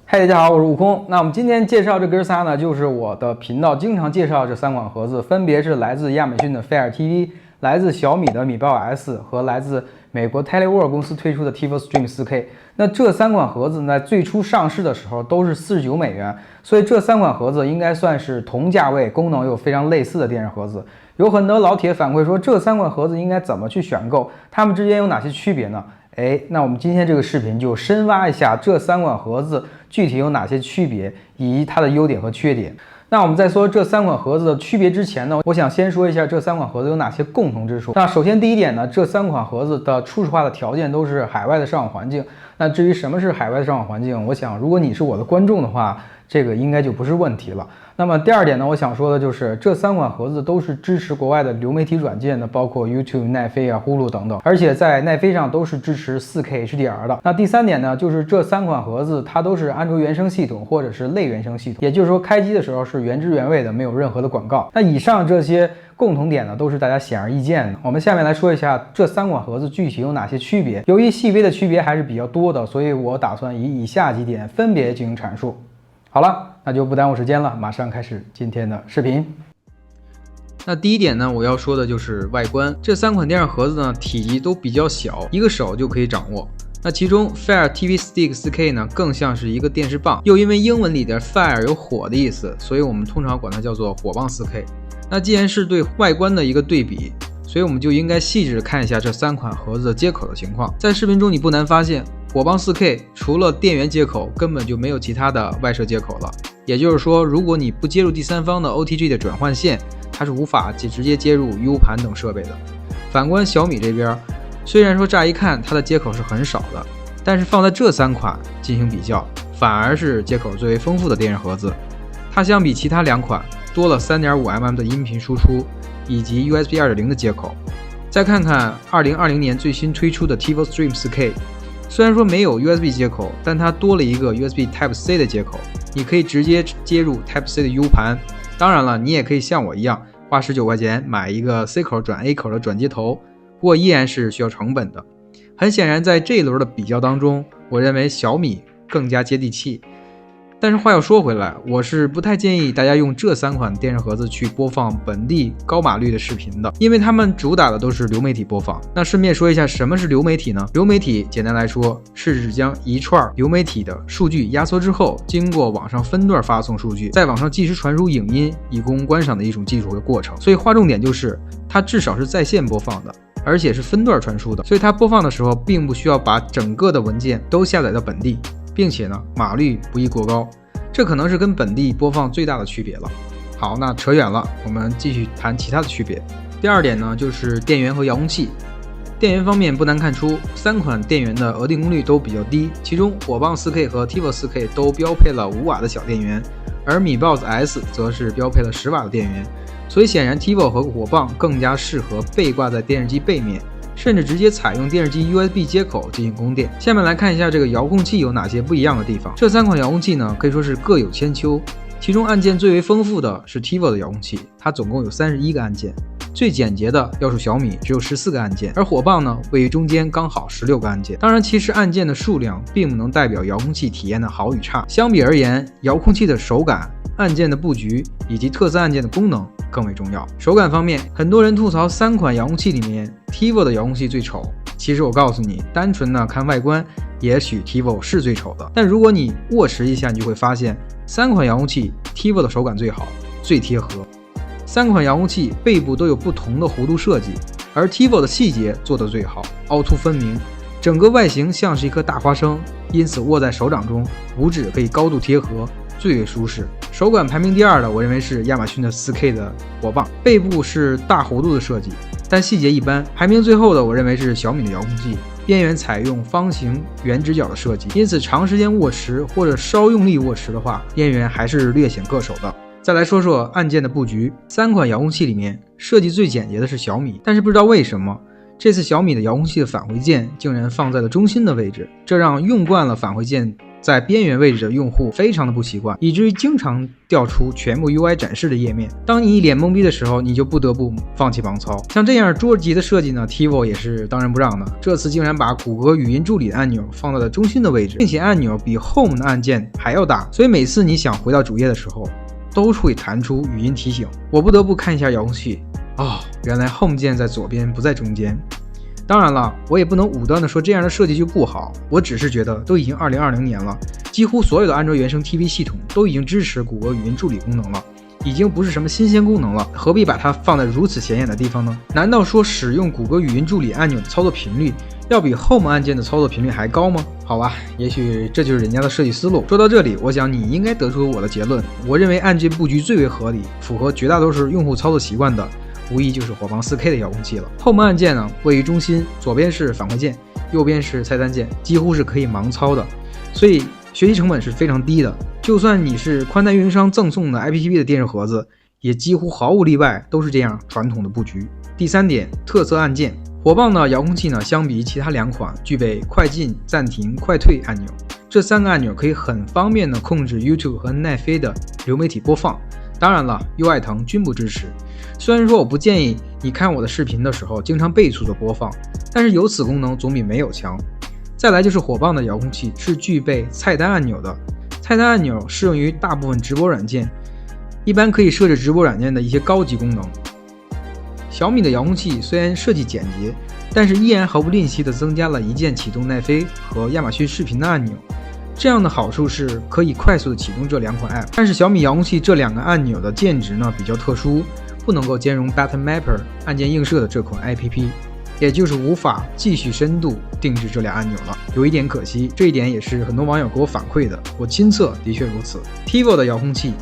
嗨，大家好，我是悟空。那我们今天介绍这哥仨呢，就是我的频道经常介绍这3款盒子，分别是来自亚马逊的 Fire TV、来自小米的米 Box S 和来自美国 Teleworld 公司推出的 TiVo Stream 4K。那这3款盒子呢，最初上市的时候都是49美元，所以这3款盒子应该算是同价位、功能又非常类似的电视盒子。有很多老铁反馈说，这3款盒子应该怎么去选购？它们之间有哪些区别呢？那我们今天这个视频就深挖一下这3款盒子具体有哪些区别，以及它的优点和缺点。那我们在说这3款盒子的区别之前呢，我想先说一下这3款盒子有哪些共同之处。那首先第一点呢，这3款盒子的初始化的条件都是海外的上网环境。那至于什么是海外的上网环境，我想如果你是我的观众的话，这个应该就不是问题了。那么第二点呢，我想说的就是这3款盒子都是支持国外的流媒体软件的，包括 YouTube、奈飞啊、Hulu 等等，而且在奈飞上都是支持 4K HDR 的。那第三点呢，就是这3款盒子它都是安卓原生系统或者是类原生系统，也就是说开机的时候是原汁原味的，没有任何的广告。那以上这些共同点呢，都是大家显而易见的。我们下面来说一下这3款盒子具体有哪些区别。由于细微的区别还是比较多的，所以我打算以下几点分别进行阐述。好了，那就不耽误时间了，马上开始今天的视频。那第一点呢，我要说的就是外观。这3款电视盒子呢，体积都比较小，一个手就可以掌握。那其中 Fire TV Stick 4K 呢，更像是一个电视棒，又因为英文里的 Fire 有火的意思，所以我们通常管它叫做火棒 4K。那既然是对外观的一个对比，所以我们就应该细致看一下这3款盒子的接口的情况。在视频中你不难发现，火棒 4K 除了电源接口，根本就没有其他的外设接口了。也就是说，如果你不接入第三方的 OTG 的转换线，它是无法直接接入 U 盘等设备的。反观小米这边，虽然说乍一看它的接口是很少的，但是放在这3款进行比较，反而是接口最为丰富的电视盒子。它相比其他2款多了 3.5mm 的音频输出以及 USB 2.0 的接口。再看看2020年最新推出的 TiVo Stream 4K， 虽然说没有 USB 接口，但它多了一个 USB Type-C 的接口，你可以直接接入 Type-C 的 U 盘。当然了，你也可以像我一样花19块钱买一个 C 口转 A 口的转接头，不过依然是需要成本的。很显然，在这一轮的比较当中，我认为小米更加接地气。但是话又说回来，我是不太建议大家用这3款电视盒子去播放本地高码率的视频的，因为它们主打的都是流媒体播放。那顺便说一下，什么是流媒体呢？流媒体简单来说是指将一串流媒体的数据压缩之后，经过网上分段发送数据，在网上即时传输影音以供观赏的一种技术和过程。所以划重点就是它至少是在线播放的，而且是分段传输的，所以它播放的时候并不需要把整个的文件都下载到本地，并且呢码率不宜过高，这可能是跟本地播放最大的区别了。好，那扯远了，我们继续谈其他的区别。第二点呢，就是电源和遥控器。电源方面不难看出，3款电源的额定功率都比较低，其中火棒 4K 和 TiVo 4K 都标配了5瓦的小电源，而米 Box S 则是标配了10瓦的电源。所以显然 TiVo 和火棒更加适合背挂在电视机背面，甚至直接采用电视机 USB 接口进行供电。下面来看一下这个遥控器有哪些不一样的地方。这3款遥控器呢，可以说是各有千秋，其中按键最为丰富的是 TiVo 的遥控器，它总共有31个按键。最简洁的要数小米，只有14个按键，而火棒呢位于中间，刚好16个按键。当然，其实按键的数量并不能代表遥控器体验的好与差。相比而言，遥控器的手感、按键的布局以及特色按键的功能更为重要。手感方面，很多人吐槽3款遥控器里面 TiVo 的遥控器最丑。其实我告诉你，单纯的看外观，也许 TiVo 是最丑的，但如果你握持一下，你就会发现3款遥控器 TiVo 的手感最好，最贴合。3款遥控器背部都有不同的弧度设计，而 TiVo 的细节做得最好，凹凸分明，整个外形像是一颗大花生，因此握在手掌中，五指可以高度贴合，最为舒适。手感排名第2的，我认为是亚马逊的 4K 的火棒，背部是大弧度的设计，但细节一般。排名最后的，我认为是小米的遥控器，边缘采用方形圆直角的设计，因此长时间握持或者稍用力握持的话，边缘还是略显硌手的。再来说说按键的布局，3款遥控器里面设计最简洁的是小米，但是不知道为什么这次小米的遥控器的返回键竟然放在了中心的位置，这让用惯了返回键在边缘位置的用户非常的不习惯，以至于经常调出全部 UI 展示的页面。当你一脸懵逼的时候，你就不得不放弃盲操。像这样桌级的设计呢 ，TiVo 也是当仁不让的。这次竟然把谷歌语音助理的按钮放到了中心的位置，并且按钮比 Home 的按键还要大，所以每次你想回到主页的时候，都会弹出语音提醒。我不得不看一下遥控器，原来 Home 键在左边，不在中间。当然了，我也不能武断的说这样的设计就不好，我只是觉得都已经2020年了，几乎所有的安卓原生 TV 系统都已经支持谷歌语音助理功能了，已经不是什么新鲜功能了，何必把它放在如此显眼的地方呢？难道说使用谷歌语音助理按钮的操作频率要比 Home 按键的操作频率还高吗？好吧，也许这就是人家的设计思路。说到这里，我想你应该得出我的结论，我认为按键布局最为合理，符合绝大多数用户操作习惯的无疑就是火棒 4K 的遥控器了。Home 按键呢位于中心，左边是反馈键，右边是菜单键，几乎是可以盲操的，所以学习成本是非常低的。就算你是宽带运营商赠送的 IPTV 的电视盒子，也几乎毫无例外都是这样传统的布局。第3点，特色按键。火棒的遥控器呢，相比其他2款具备快进、暂停、快退按钮，这3个按钮可以很方便的控制 YouTube 和奈飞的流媒体播放。当然了，优爱腾均不支持。虽然说我不建议你看我的视频的时候经常倍速的播放，但是有此功能总比没有强。再来就是火棒的遥控器是具备菜单按钮的，菜单按钮适用于大部分直播软件，一般可以设置直播软件的一些高级功能。小米的遥控器虽然设计简洁，但是依然毫不吝惜地增加了一键启动奈飞和亚马逊视频的按钮。这样的好处是可以快速的启动这2款 App， 但是小米遥控器这2个按钮的键值呢比较特殊，不能够兼容 Button Mapper 按键映射的这款 APP， 也就是无法继续深度定制这俩按钮了，有一点可惜。这一点也是很多网友给我反馈的，我亲测的确如此。TiVo 的遥控器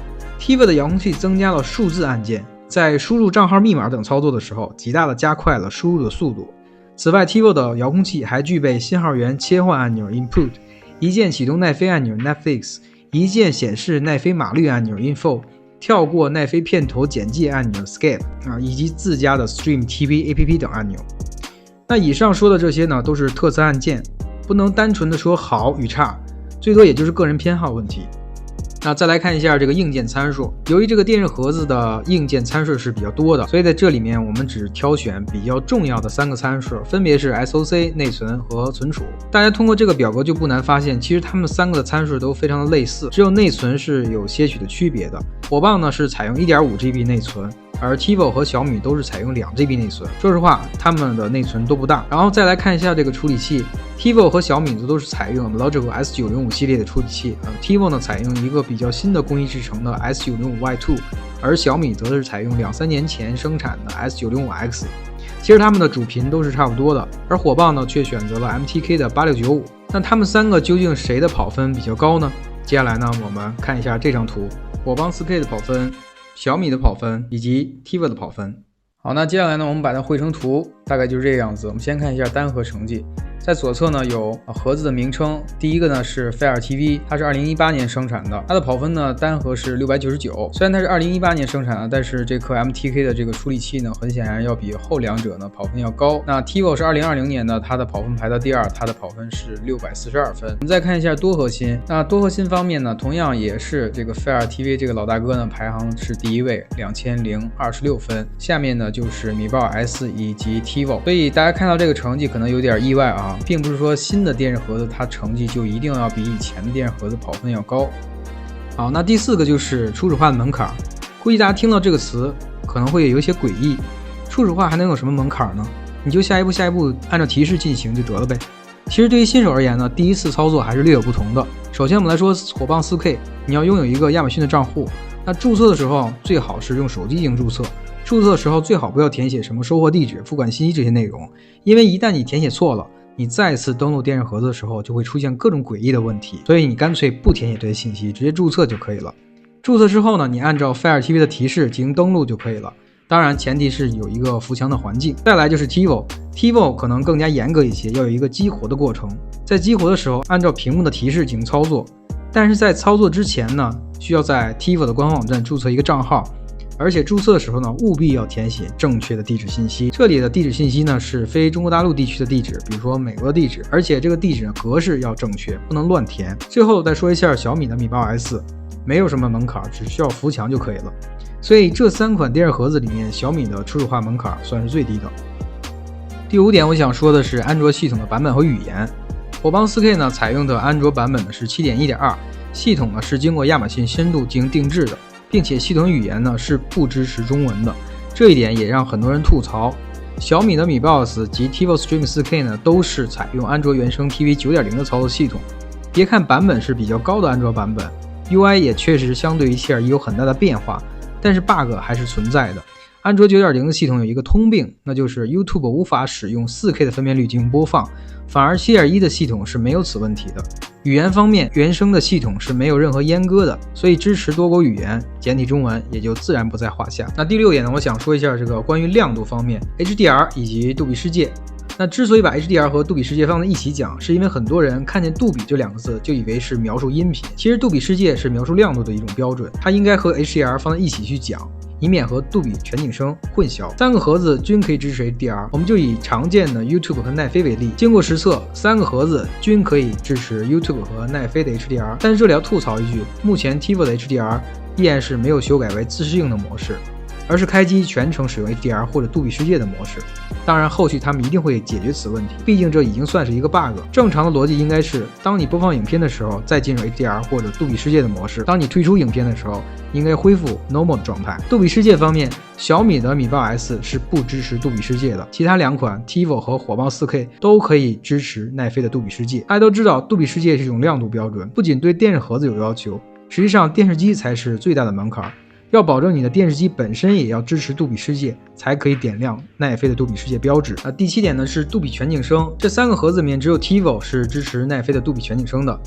，TiVo 的遥控器增加了数字按键，在输入账号密码等操作的时候，极大的加快了输入的速度。此外 ，TiVo 的遥控器还具备信号源切换按钮 Input， 一键启动奈飞按钮 Netflix， 一键显示奈飞码率按钮 Info， 跳过奈飞片头简介按钮 Skip， 以及自家的 Stream TV APP 等按钮。那以上说的这些呢，都是特色按键，不能单纯的说好与差，最多也就是个人偏好问题。那再来看一下这个硬件参数，由于这个电视盒子的硬件参数是比较多的，所以在这里面我们只挑选比较重要的3个参数，分别是 SoC、内存和存储。大家通过这个表格就不难发现，其实它们3个的参数都非常的类似，只有内存是有些许的区别的。火棒呢是采用 1.5GB 内存，而 TiVo 和小米都是采用2GB 内存。说实话，它们的内存都不大。然后再来看一下这个处理器 ，TiVo 和小米都是采用 Logical S905 系列的处理器，TiVo 呢采用一个比较新的工艺制成的 S905Y2， 而小米则是采用2-3年前生产的 S905X。其实它们的主频都是差不多的，而火棒呢却选择了 MTK 的8695。那它们3个究竟谁的跑分比较高呢？接下来呢，我们看一下这张图，火棒 4K 的跑分，小米的跑分以及 TiVo 的跑分。好，那接下来呢，我们把它绘成图，大概就是这个样子。我们先看一下单核成绩，在左侧呢有盒子的名称，第一个呢是 Fire TV， 它是2018年生产的，它的跑分呢单核是699。虽然它是2018年生产的，但是这颗 MTK 的这个处理器呢，很显然要比后2者呢跑分要高。那 TiVo 是2020年的，它的跑分排到第2，它的跑分是642分。我们再看一下多核心，那多核心方面呢，同样也是这个 Fire TV 这个老大哥呢排行是第1位，2026分。下面呢就是米豹 S 以及 TiVo， 所以大家看到这个成绩可能有点意外啊，并不是说新的电视盒子它成绩就一定要比以前的电视盒子跑分要高。好，那第4个就是初始化的门槛，估计大家听到这个词可能会有一些诡异，初始化还能有什么门槛呢？你就下一步按照提示进行就得了呗。其实对于新手而言呢，第一次操作还是略有不同的。首先我们来说火棒 4K， 你要拥有一个亚马逊的账户，那注册的时候最好是用手机进行注册。注册的时候最好不要填写什么收货地址、付款信息这些内容，因为一旦你填写错了，你再次登录电视盒子的时候就会出现各种诡异的问题，所以你干脆不填写这些信息，直接注册就可以了。注册之后呢，你按照 Fire TV 的提示进行登录就可以了，当然前提是有一个扶墙的环境。再来就是 TiVo 可能更加严格一些，要有一个激活的过程，在激活的时候按照屏幕的提示进行操作，但是在操作之前呢，需要在 TiVo 的官方网站注册一个账号，而且注册的时候呢，务必要填写正确的地址信息。这里的地址信息呢是非中国大陆地区的地址，比如说美国的地址，而且这个地址呢格式要正确，不能乱填。最后再说一下小米的米 8S， 没有什么门槛，只需要扶墙就可以了。所以这3款电视盒子里面，小米的初始化门槛算是最低的。第5点我想说的是安卓系统的版本和语言。火帮 4K 呢采用的安卓版本呢是 7.1.2， 系统呢是经过亚马逊深度进行定制的，并且系统语言呢是不支持中文的，这一点也让很多人吐槽。小米的米 Box 及 TiVo Stream 4K 呢都是采用安卓原生 TV 9.0 的操作系统，别看版本是比较高的安卓版本， UI 也确实相对于 7.1 有很大的变化，但是 bug 还是存在的。安卓 9.0 的系统有一个通病，那就是 YouTube 无法使用 4K 的分辨率进行播放，反而 7.1 的系统是没有此问题的。语言方面，原生的系统是没有任何阉割的，所以支持多国语言，简体中文也就自然不在话下。那第6点呢，我想说一下这个关于亮度方面 HDR 以及杜比世界。那之所以把 HDR 和杜比世界放在一起讲，是因为很多人看见杜比这2个字就以为是描述音频，其实杜比世界是描述亮度的一种标准，它应该和 HDR 放在一起去讲，以免和杜比全景声混淆。3个盒子均可以支持 HDR， 我们就以常见的 YouTube 和奈飞为例，经过实测，3个盒子均可以支持 YouTube 和奈飞的 HDR。但是这里要吐槽一句，目前 TiVo 的 HDR 依然是没有修改为自适应的模式，而是开机全程使用 HDR 或者杜比世界的模式。当然后续他们一定会解决此问题，毕竟这已经算是一个 bug。 正常的逻辑应该是，当你播放影片的时候再进入 HDR 或者杜比世界的模式，当你退出影片的时候应该恢复 normal 的状态。杜比世界方面，小米的米 8S 是不支持杜比世界的，其他2款 TiVo 和火帮 4K 都可以支持奈飞的杜比世界。大家都知道杜比世界是一种亮度标准，不仅对电视盒子有要求，实际上电视机才是最大的门槛，要保证你的电视机本身也要支持杜比世界，才可以点亮奈飞的杜比世界标志。第7点呢是杜比全景声，这3个盒子里面只有 TiVo 是支持奈飞的杜比全景声的。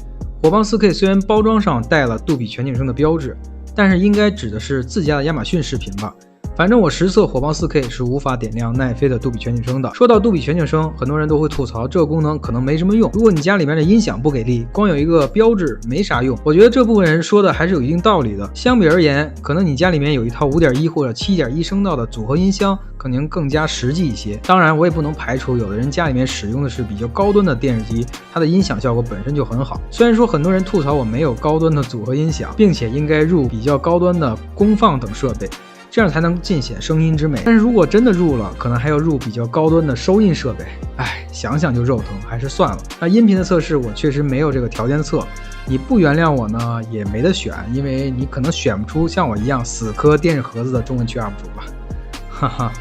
火帮 4K 虽然包装上带了杜比全景声的标志，但是应该指的是自家的亚马逊视频吧。反正我实测火帮 4K 是无法点亮奈飞的杜比全景声的。说到杜比全景声，很多人都会吐槽这个功能可能没什么用，如果你家里面的音响不给力，光有一个标志没啥用。我觉得这部分人说的还是有一定道理的。相比而言，可能你家里面有一套 5.1 或者 7.1 声道的组合音箱，可能更加实际一些。当然我也不能排除有的人家里面使用的是比较高端的电视机，它的音响效果本身就很好。虽然说很多人吐槽我没有高端的组合音响，并且应该入比较高端的功放等设备，这样才能尽显声音之美。但是如果真的入了，可能还要入比较高端的收音设备，想想就肉疼，还是算了。那音频的测试我确实没有这个条件测，你不原谅我呢也没得选，因为你可能选不出像我一样死磕电视盒子的中文区 UP 主吧，哈哈。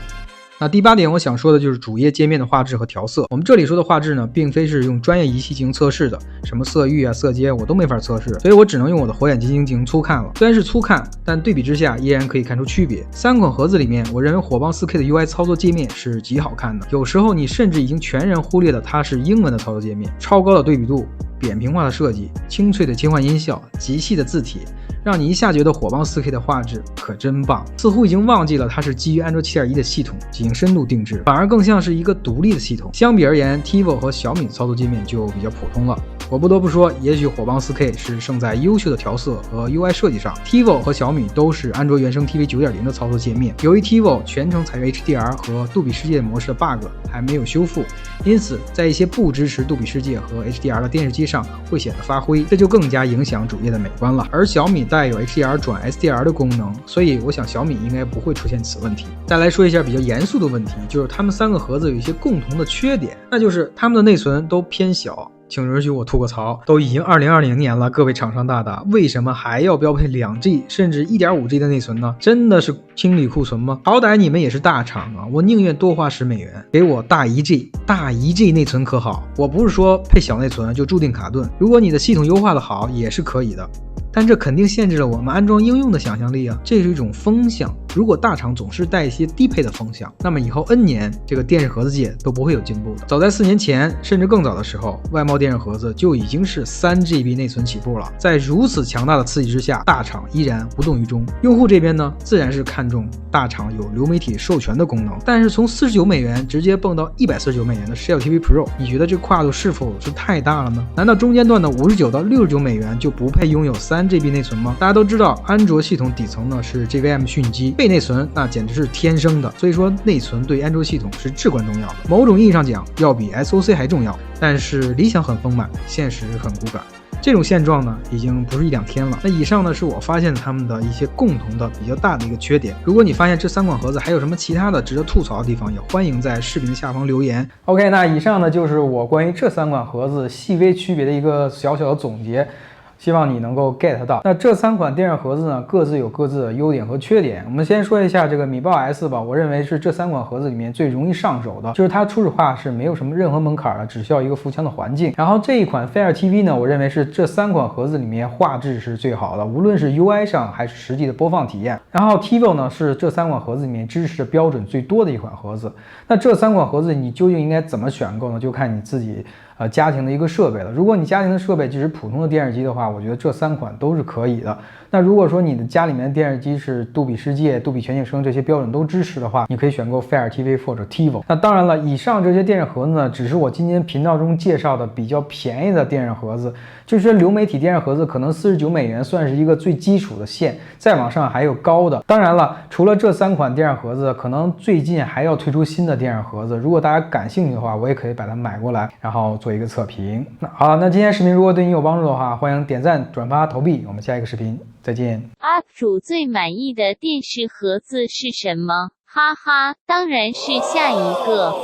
那第8点我想说的就是主页界面的画质和调色。我们这里说的画质呢，并非是用专业仪器进行测试的，什么色域啊、色阶我都没法测试，所以我只能用我的火眼金睛进行粗看了。虽然是粗看，但对比之下依然可以看出区别。3款盒子里面，我认为火帮 4K 的 UI 操作界面是极好看的，有时候你甚至已经全然忽略了它是英文的操作界面。超高的对比度、扁平化的设计、清脆的切换音效、极细的字体，让你一下觉得火帮 4K 的画质可真棒，似乎已经忘记了它是基于安卓 7.1 的系统进行深度定制，反而更像是一个独立的系统。相比而言， TiVo 和小米的操作界面就比较普通了。我不得不说，也许火帮 4K 是胜在优秀的调色和 UI 设计上。TiVo 和小米都是安卓原生 TV 9.0 的操作界面，由于 TiVo 全程采用 HDR 和杜比世界模式的 bug 还没有修复，因此在一些不支持杜比世界和 HDR 的电视机上会显得发灰，这就更加影响主页的美观了。而小米带有 HDR 转 SDR 的功能，所以我想小米应该不会出现此问题。再来说一下比较严肃的问题，就是他们3个盒子有一些共同的缺点，那就是他们的内存都偏小。请允许我吐个槽，都已经2020年了，各位厂商大大，为什么还要标配 2G 甚至 1.5G 的内存呢？真的是清理库存吗？好歹你们也是大厂啊，我宁愿多花10美元给我大 1G 内存可好？我不是说配小内存就注定卡顿，如果你的系统优化的好也是可以的，但这肯定限制了我们安装应用的想象力啊，这是一种风向。如果大厂总是带一些低配的风向，那么以后 N 年这个电视盒子界都不会有进步的。早在4年前甚至更早的时候，外贸电视盒子就已经是 3GB 内存起步了。在如此强大的刺激之下，大厂依然不动于衷。用户这边呢，自然是看重大厂有流媒体授权的功能，但是从49美元直接蹦到149美元的 Shell TV Pro， 你觉得这跨度是否是太大了呢？难道中间段的59到69美元就不配拥有3GB 内存吗？大家都知道安卓系统底层呢是 JVM 讯机，背内存那简直是天生的，所以说内存对安卓系统是至关重要的。某种意义上讲，要比 SoC 还重要。但是理想很丰满，现实很骨感。这种现状呢，已经不是一两天了。那以上呢，是我发现他们的一些共同的比较大的一个缺点。如果你发现这3款盒子还有什么其他的值得吐槽的地方，也欢迎在视频下方留言。OK， 那以上呢就是我关于这3款盒子细微区别的一个小小的总结。希望你能够 get 到。那这3款电视盒子呢，各自有各自的优点和缺点。我们先说一下这个米爆 S 吧，我认为是这3款盒子里面最容易上手的，就是它初始化是没有什么任何门槛的，只需要一个腹腔的环境。然后这一款 Fire TV 呢，我认为是这3款盒子里面画质是最好的，无论是 UI 上还是实际的播放体验。然后 TiVo 呢是这3款盒子里面支持的标准最多的一款盒子。那这3款盒子你究竟应该怎么选购呢？就看你自己家庭的一个设备了。如果你家庭的设备只是普通的电视机的话，我觉得这3款都是可以的。那如果说你的家里面的电视机是杜比世界、杜比全景声这些标准都支持的话，你可以选购 Fire TV 或者 TiVo。那当然了，以上这些电视盒子呢，只是我今天频道中介绍的比较便宜的电视盒子。就是流媒体电视盒子可能49美元算是一个最基础的线，再往上还有高的。当然了，除了这3款电视盒子，可能最近还要推出新的电视盒子。如果大家感兴趣的话，我也可以把它买过来，然后做一个测评。那好了，那今天视频如果对你有帮助的话，欢迎点赞、转发、投币。我们下一个视频再见。UP 主最满意的电视盒子是什么？哈哈，当然是下一个。